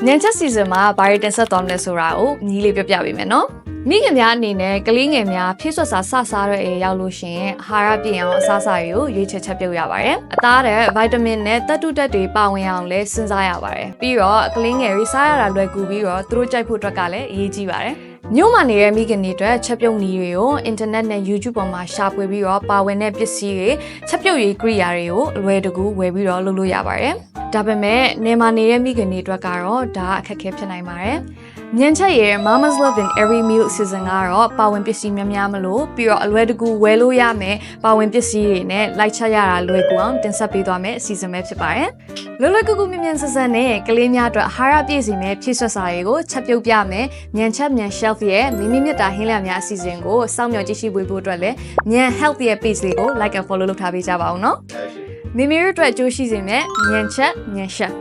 ညံချက်စီဇန်မှာဘာတွေတင်ဆက်သွားမလဲဆိုတာကိုညီလေးပြပြပေးမယ်နော်မိခင်များအနေနဲ့ကလေးငယ်များဖြည့်ဆွတ်စာစစားတဲ့အရာရောက်လို့ရှိရင်အာဟာရပြည့်အောင်အစားအစာတွေကိုရွေးချယ်ချက်ပြုတ်ရပါတယ်အသားတဲ့ဗိုက်တာမင်နဲ့သတ္တုဓာတ်တွေပါဝင်အောင်လည်းစဉ်းစားရပါတယ်ပြီးတော့ကလေးငယ်တွေစားရတာလွယ်ကူပြီးတော့သူတို့ကြိုက်ဖို့အတွက်ကလည်းအရေးကြီးပါတယ်မြို့မှာနေတဲ့မိခင်တွေအတွက်ချက်ပြုတ်နည်းတွေကိုအင်တာနက်နဲ့ YouTube ပေါ်မှာရှာဖွေပြီးတော့ပါဝင်တဲ့ပစ္စည်းတွေချက်ပြုတ်ရေးကိရိယာတွေကိုအလွယ်တကူဝယ်ပြီးတော့လုပ်လို့ရပါတယ်ဒါပေမဲ့နေမှာနေတဲ့မိခင်တွေအတွက်ကတော့ဒါအခက်အခဲဖြစ်နိုင်ပါတယ်ညံချက်ရဲ့ Mama's Love in Every Meal Season ကတော့ပါဝင်ပစ္စည်းများများမလို့ပြီးတော့အလွယ်တကူဝယ်လို့ရမယ်ပါဝင်ပစ္စည်းတွေနဲ့လိုက်ချက်ရတာလွယ်ကူအောင်တင်ဆက်ပေးသွားမယ်အစီအစဉ်ပဲဖြစ်ပါတယ်လွယ်လွယ်ကူကူမြင်မြန်ဆန်ဆန်နဲ့ကလေးများအတွက်အာဟာရပြည့်စုံမဲ့ဖြည့်ဆွတ်စာတွေကိုချက်ပြုတ်ပြမယ်ညံချက်ညံ shelf ရဲ့မိမိမြတ်တာဟင်းလျာများအစီအစဉ်ကိုစောင့်မျှော်ကြည့်ရှုပေးဖို့အတွက်လည်းညံ health ရဲ့ page လေးကို like and follow လုပ်ထားပေးကြပါဦးနော်မိမိတို့အတွက်ကြိုးရှိစေမဲ့ညံချက်ညံ chef